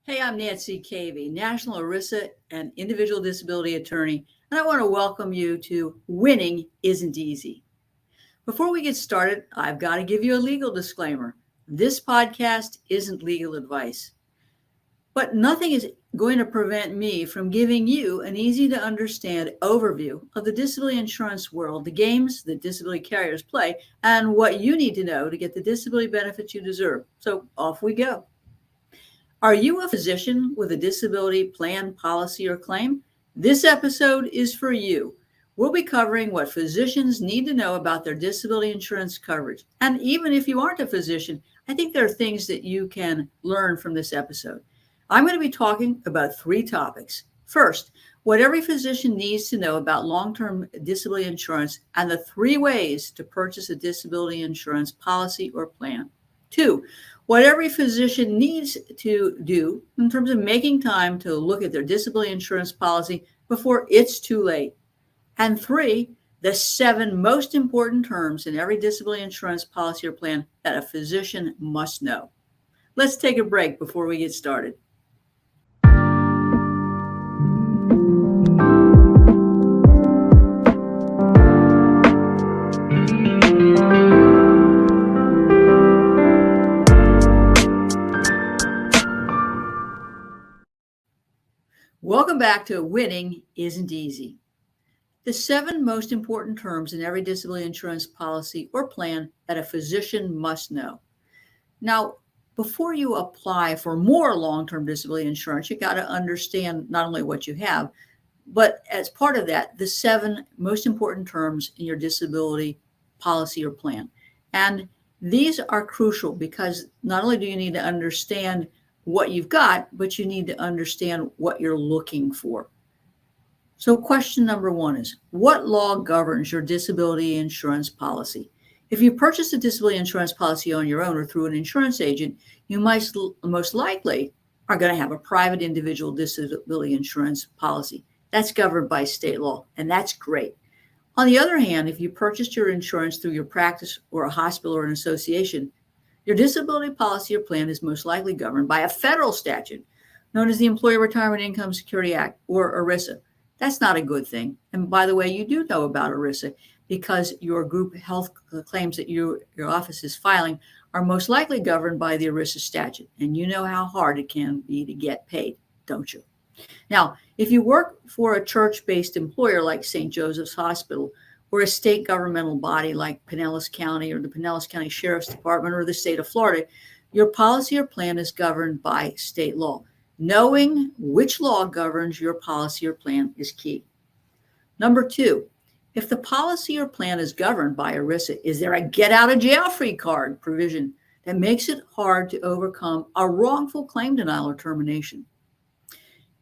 Hey, I'm Nancy Cavey, National ERISA and Individual Disability Attorney, and I want to welcome you to Winning Isn't Easy. Before we get started, I've got to give you a legal disclaimer. This podcast isn't legal advice, but nothing is going to prevent me from giving you an easy to understand overview of the disability insurance world, the games that disability carriers play, and what you need to know to get the disability benefits you deserve. So off we go. Are you a physician with a disability plan, policy, or claim? This episode is for you. We'll be covering what physicians need to know about their disability insurance coverage. And even if you aren't a physician, I think there are things that you can learn from this episode. I'm going to be talking about three topics. First, what every physician needs to know about long-term disability insurance and the three ways to purchase a disability insurance policy or plan. Two, what every physician needs to do in terms of making time to look at their disability insurance policy before it's too late. And three, the 7 most important terms in every disability insurance policy or plan that a physician must know. Let's take a break before we get started. Welcome back to Winning Isn't Easy. The 7 most important terms in every disability insurance policy or plan that a physician must know. Now, before you apply for more long-term disability insurance, you got to understand not only what you have, but as part of that, the 7 most important terms in your disability policy or plan. And these are crucial because not only do you need to understand what you've got, but you need to understand what you're looking for. So question number 1 is, what law governs your disability insurance policy? If you purchase a disability insurance policy on your own or through an insurance agent, you most likely are going to have a private individual disability insurance policy. That's governed by state law, and that's great. On the other hand, if you purchased your insurance through your practice or a hospital or an association, your disability policy or plan is most likely governed by a federal statute known as the Employee Retirement Income Security Act, or ERISA. That's not a good thing. And by the way, you do know about ERISA because your group health claims that your office is filing are most likely governed by the ERISA statute. And you know how hard it can be to get paid, don't you? Now, if you work for a church-based employer like St. Joseph's Hospital, or a state governmental body like Pinellas County or the Pinellas County Sheriff's Department or the state of Florida, your policy or plan is governed by state law. Knowing which law governs your policy or plan is key. Number 2, if the policy or plan is governed by ERISA, is there a get-out-of-jail-free card provision that makes it hard to overcome a wrongful claim denial or termination?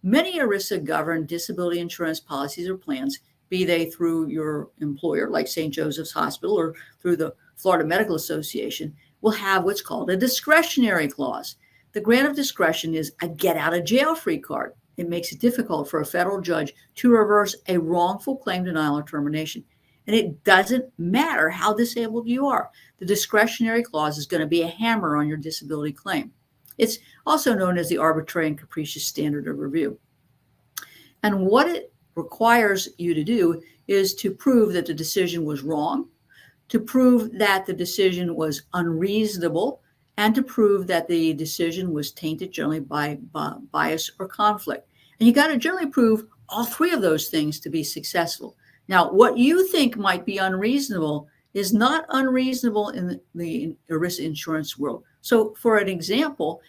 Many ERISA-governed disability insurance policies or plans, be they through your employer like St. Joseph's Hospital or through the Florida Medical Association, will have what's called a discretionary clause. The grant of discretion is a get-out-of-jail-free card. It makes it difficult for a federal judge to reverse a wrongful claim denial or termination. And it doesn't matter how disabled you are. The discretionary clause is going to be a hammer on your disability claim. It's also known as the arbitrary and capricious standard of review. And what it requires you to do is to prove that the decision was wrong, to prove that the decision was unreasonable, and to prove that the decision was tainted generally by bias or conflict. And you got to generally prove all 3 of those things to be successful. Now, what you think might be unreasonable is not unreasonable in the ERISA insurance world. So for an example,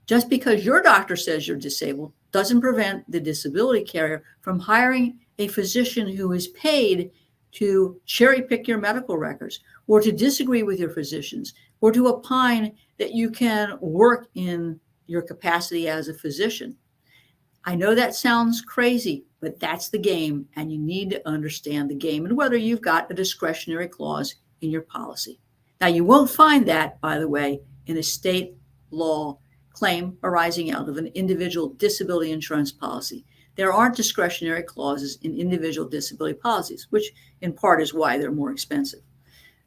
just because your doctor says you're disabled doesn't prevent the disability carrier from hiring a physician who is paid to cherry pick your medical records, or to disagree with your physicians, or to opine that you can work in your capacity as a physician. I know that sounds crazy, but that's the game, and you need to understand the game and whether you've got a discretionary clause in your policy. Now, you won't find that, by the way, in a state law claim arising out of an individual disability insurance policy. There aren't discretionary clauses in individual disability policies, which in part is why they're more expensive.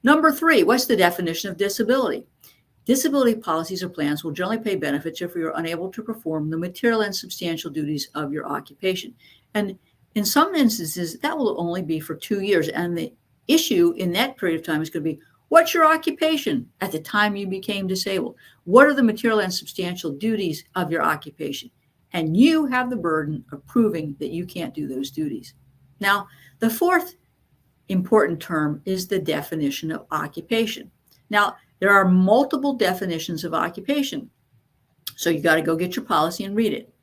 Number 3, what's the definition of disability? Disability policies or plans will generally pay benefits if you are unable to perform the material and substantial duties of your occupation. And in some instances, that will only be for 2 years. And the issue in that period of time is going to be, what's your occupation at the time you became disabled? What are the material and substantial duties of your occupation? And you have the burden of proving that you can't do those duties. Now, the fourth important term is the definition of occupation. Now, there are multiple definitions of occupation, so you got to go get your policy and read it.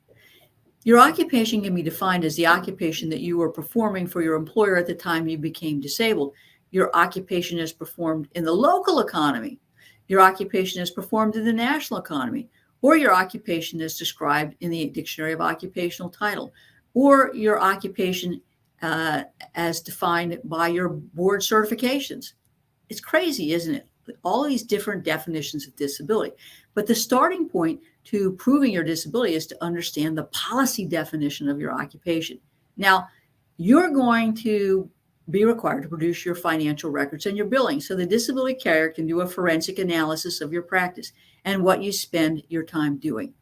Your occupation can be defined as the occupation that you were performing for your employer at the time you became disabled. Your occupation is performed in the local economy. Your occupation is performed in the national economy, or your occupation is described in the Dictionary of Occupational Title, or your occupation as defined by your board certifications. It's crazy, isn't it? All these different definitions of disability. But the starting point to proving your disability is to understand the policy definition of your occupation. Now, you're going to be required to produce your financial records and your billing so the disability carrier can do a forensic analysis of your practice and what you spend your time doing.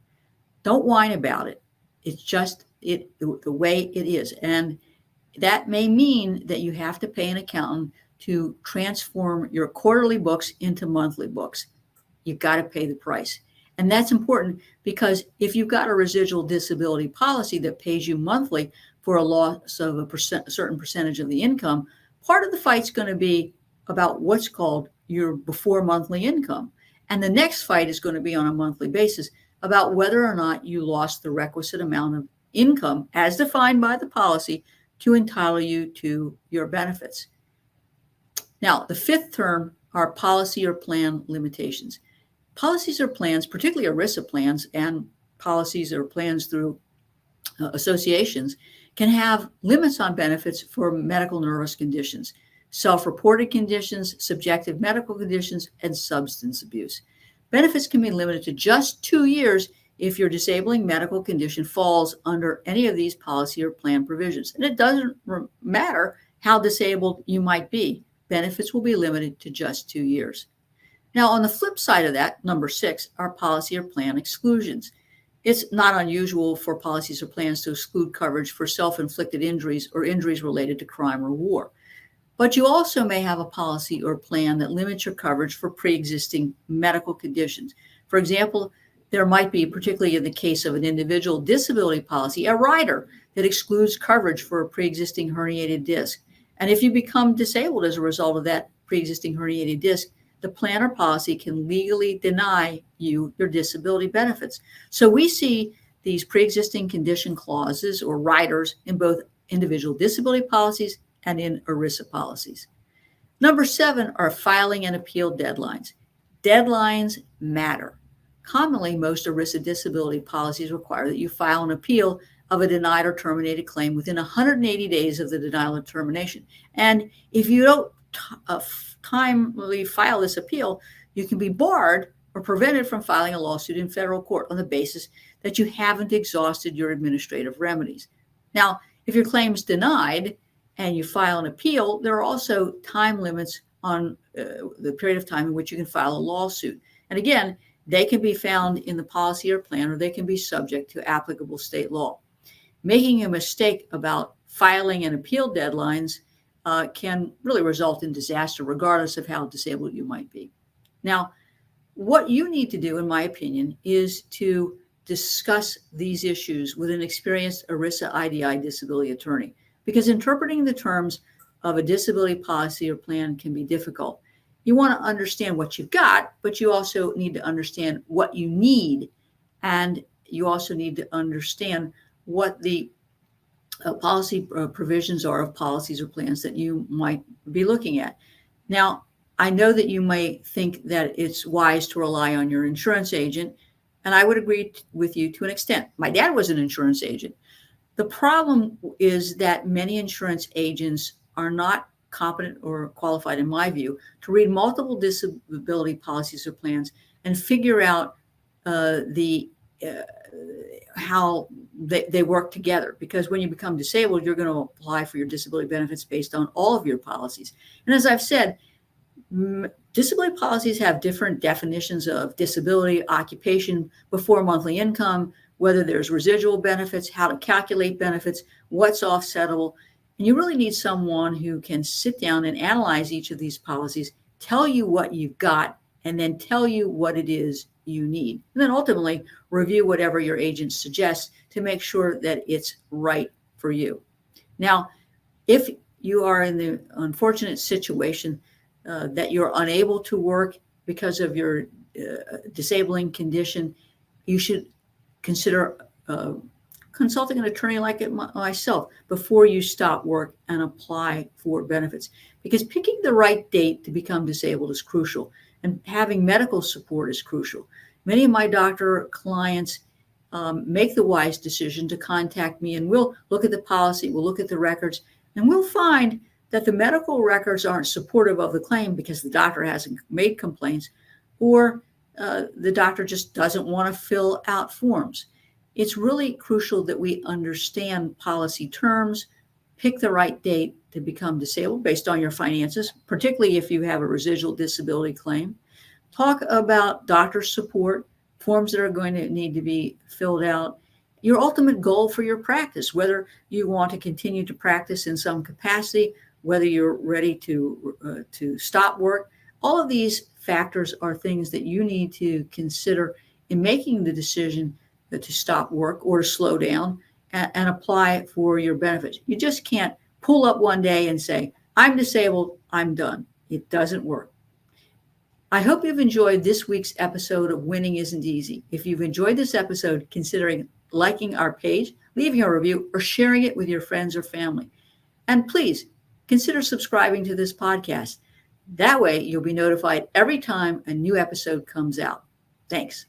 Don't whine about it. It's just the way it is. And that may mean that you have to pay an accountant to transform your quarterly books into monthly books. You've got to pay the price. And that's important because if you've got a residual disability policy that pays you monthly for a loss of a certain percentage of the income, part of the fight's going to be about what's called your before monthly income. And the next fight is going to be on a monthly basis about whether or not you lost the requisite amount of income as defined by the policy to entitle you to your benefits. Now, the fifth term are policy or plan limitations. Policies or plans, particularly ERISA plans and policies or plans through associations, can have limits on benefits for medical nervous conditions, self-reported conditions, subjective medical conditions, and substance abuse. Benefits can be limited to just 2 years if your disabling medical condition falls under any of these policy or plan provisions. And it doesn't matter how disabled you might be. Benefits will be limited to just 2 years. Now, on the flip side of that, number 6, are policy or plan exclusions. It's not unusual for policies or plans to exclude coverage for self-inflicted injuries or injuries related to crime or war. But you also may have a policy or plan that limits your coverage for pre-existing medical conditions. For example, there might be, particularly in the case of an individual disability policy, a rider that excludes coverage for a pre-existing herniated disc. And if you become disabled as a result of that pre-existing herniated disc, the plan or policy can legally deny you your disability benefits. So we see these pre-existing condition clauses or riders in both individual disability policies and in ERISA policies. Number 7 are filing and appeal deadlines. Deadlines matter. Commonly, most ERISA disability policies require that you file an appeal of a denied or terminated claim within 180 days of the denial or termination. And if you don't timely file this appeal, you can be barred or prevented from filing a lawsuit in federal court on the basis that you haven't exhausted your administrative remedies. Now, if your claim is denied and you file an appeal, there are also time limits on the period of time in which you can file a lawsuit. And again, they can be found in the policy or plan, or they can be subject to applicable state law. Making a mistake about filing and appeal deadlines can really result in disaster, regardless of how disabled you might be. Now, what you need to do, in my opinion, is to discuss these issues with an experienced ERISA IDI disability attorney, because interpreting the terms of a disability policy or plan can be difficult. You want to understand what you've got, but you also need to understand what you need, and you also need to understand what the policy provisions are of policies or plans that you might be looking at. Now, I know that you may think that it's wise to rely on your insurance agent, and I would agree with you to an extent. My dad was an insurance agent. The problem is that many insurance agents are not competent or qualified, in my view, to read multiple disability policies or plans and figure out how they work together. Because when you become disabled, you're going to apply for your disability benefits based on all of your policies. And as I've said, Disability policies have different definitions of disability, occupation, before monthly income, whether there's residual benefits, how to calculate benefits, what's offsettable. And you really need someone who can sit down and analyze each of these policies, tell you what you've got, and then tell you what it is you need. And then ultimately review whatever your agent suggests to make sure that it's right for you. Now, if you are in the unfortunate situation that you're unable to work because of your disabling condition, you should consider consulting an attorney like myself before you stop work and apply for benefits. Because picking the right date to become disabled is crucial, and having medical support is crucial. Many of my doctor clients make the wise decision to contact me, and we'll look at the policy, we'll look at the records, and we'll find that the medical records aren't supportive of the claim because the doctor hasn't made complaints, or the doctor just doesn't want to fill out forms. It's really crucial that we understand policy terms, pick the right date to become disabled based on your finances, particularly if you have a residual disability claim. Talk about doctor support, forms that are going to need to be filled out, your ultimate goal for your practice, whether you want to continue to practice in some capacity, whether you're ready to stop work. All of these factors are things that you need to consider in making the decision to stop work or to slow down and apply for your benefits. You just can't pull up one day and say, I'm disabled, I'm done. It doesn't work. I hope you've enjoyed this week's episode of Winning Isn't Easy. If you've enjoyed this episode, considering liking our page, leaving a review, or sharing it with your friends or family. And please consider subscribing to this podcast. That way you'll be notified every time a new episode comes out. Thanks.